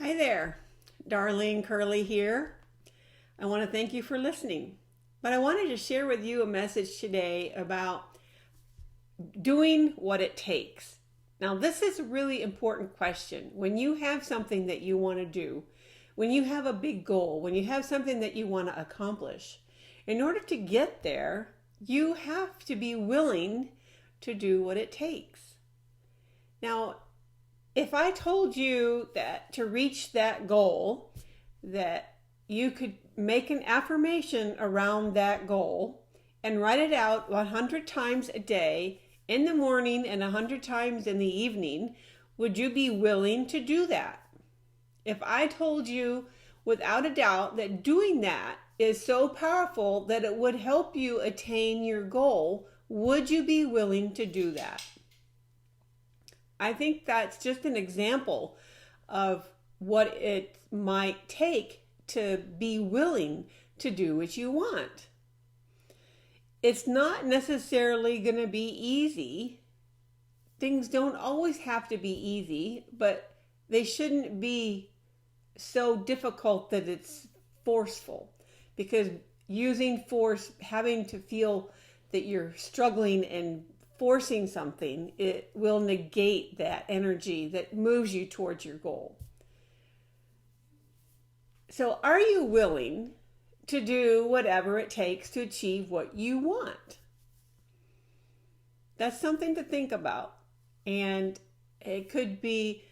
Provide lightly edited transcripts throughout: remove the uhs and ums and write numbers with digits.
Hi there, Darlene Curley here. I want to thank you for listening. But I wanted to share with you a message today about doing what it takes. Now, this is a really important question. When you have something that you want to do, when you have a big goal, when you have something that you want to accomplish, in order to get there, you have to be willing to do what it takes. Now, if I told you that to reach that goal, that you could make an affirmation around that goal and write it out 100 times a day in the morning and 100 times in the evening, would you be willing to do that? If I told you without a doubt that doing that is so powerful that it would help you attain your goal, would you be willing to do that? I think that's just an example of what it might take to be willing to do what you want. It's not necessarily going to be easy. Things don't always have to be easy, but they shouldn't be so difficult that it's forceful. Because using force, having to feel that you're struggling and forcing something, it will negate that energy that moves you towards your goal. So are you willing to do whatever it takes to achieve what you want? That's something to think about. And it could be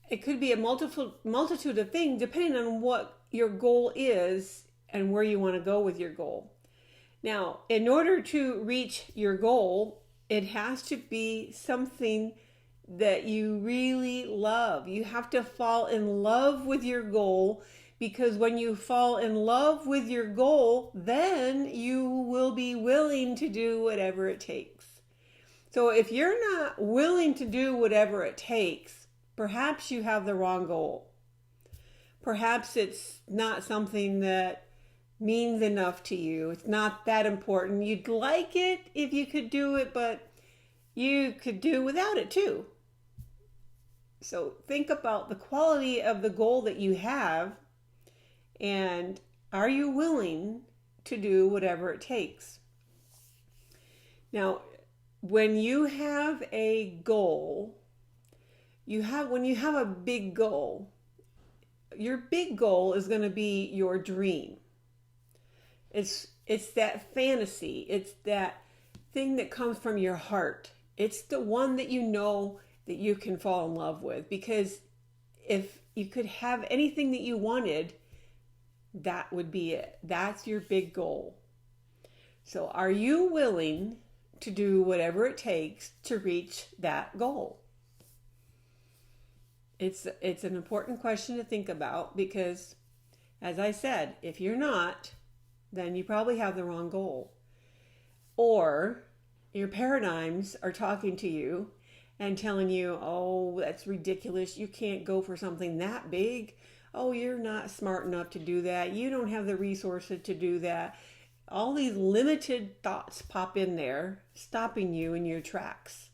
a multitude of things depending on what your goal is and where you want to go with your goal. Now, in order to reach your goal, it has to be something that you really love. You have to fall in love with your goal, because when you fall in love with your goal, then you will be willing to do whatever it takes. So if you're not willing to do whatever it takes, perhaps you have the wrong goal. Perhaps it's not something that means enough to you. It's not that important. You'd like it if you could do it, but you could do without it too. So think about the quality of the goal that you have, and are you willing to do whatever it takes? Now, when you have a goal, when you have a big goal, your big goal is going to be your dream. It's that fantasy. It's that thing that comes from your heart. It's the one that you know that you can fall in love with. Because if you could have anything that you wanted, that would be it. That's your big goal. So are you willing to do whatever it takes to reach that goal? It's an important question to think about, because, as I said, if you're not, then you probably have the wrong goal. Or your paradigms are talking to you and telling you, oh, that's ridiculous. You can't go for something that big. Oh, you're not smart enough to do that. You don't have the resources to do that. All these limited thoughts pop in there, stopping you in your tracks.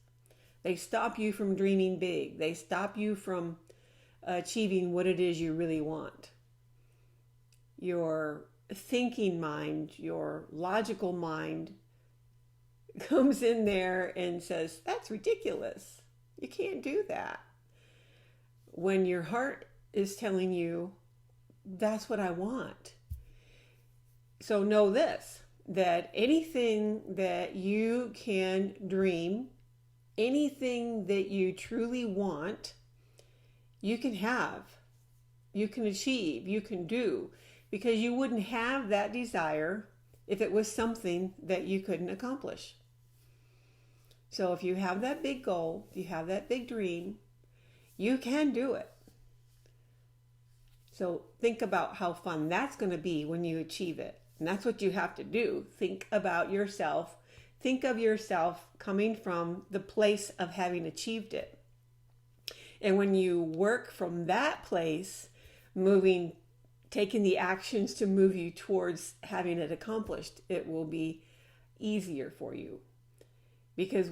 They stop you from dreaming big. They stop you from achieving what it is you really want. Your thinking mind, your logical mind comes in there and says, that's ridiculous. You can't do that. When your heart is telling you, that's what I want. So know this, that anything that you can dream, anything that you truly want, you can have, you can achieve, you can do, because you wouldn't have that desire if it was something that you couldn't accomplish. So if you have that big goal, if you have that big dream, you can do it. So think about how fun that's going to be when you achieve it. And that's what you have to do. Think about yourself. Think of yourself coming from the place of having achieved it. And when you work from that place, taking the actions to move you towards having it accomplished, it will be easier for you. Because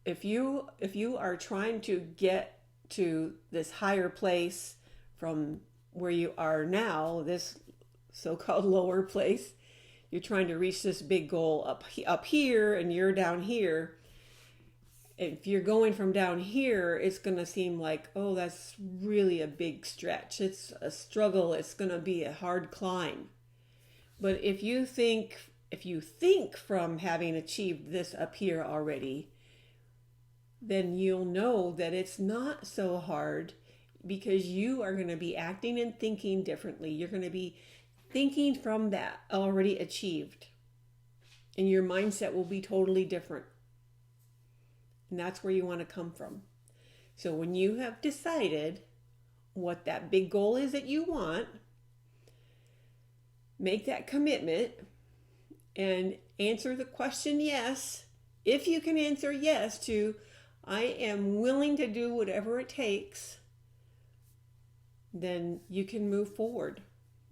if you are trying to get to this higher place from where you are now, this so-called lower place. You're trying to reach this big goal up here, and you're down here. If you're going from down here, it's going to seem like, oh, that's really a big stretch. It's a struggle. It's going to be a hard climb. But if you think from having achieved this up here already, then you'll know that it's not so hard, because you are going to be acting and thinking differently. You're going to be thinking from that already achieved, and your mindset will be totally different. And that's where you want to come from. So when you have decided what that big goal is that you want, make that commitment and answer the question yes. If you can answer yes to, I am willing to do whatever it takes, then you can move forward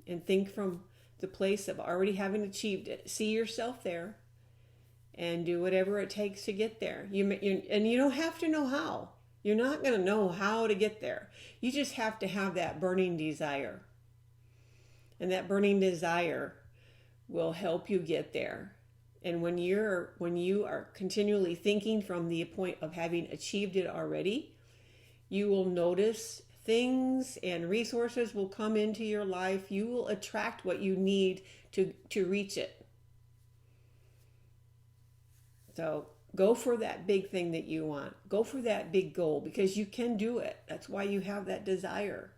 and think from the place of already having achieved it. See yourself there and do whatever it takes to get there. And you don't have to know how. You're not going to know how to get there. You just have to have that burning desire. And that burning desire will help you get there. And when you are continually thinking from the point of having achieved it already, you will notice things and resources will come into your life. You will attract what you need to reach it. So go for that big thing that you want. Go for that big goal, because you can do it. That's why you have that desire.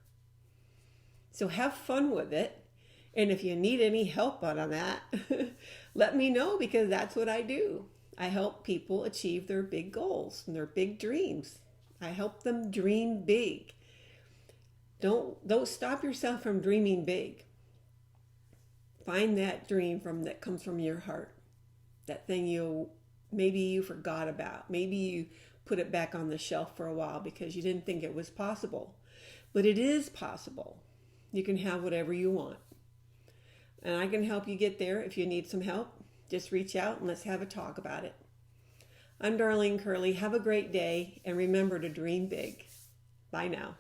So have fun with it. And if you need any help on that, let me know, because that's what I do. I help people achieve their big goals and their big dreams. I help them dream big. Don't stop yourself from dreaming big. Find that dream that comes from your heart. That thing maybe you forgot about. Maybe you put it back on the shelf for a while because you didn't think it was possible. But it is possible. You can have whatever you want. And I can help you get there. If you need some help, just reach out and let's have a talk about it. I'm Darlene Curley. Have a great day, and remember to dream big. Bye now.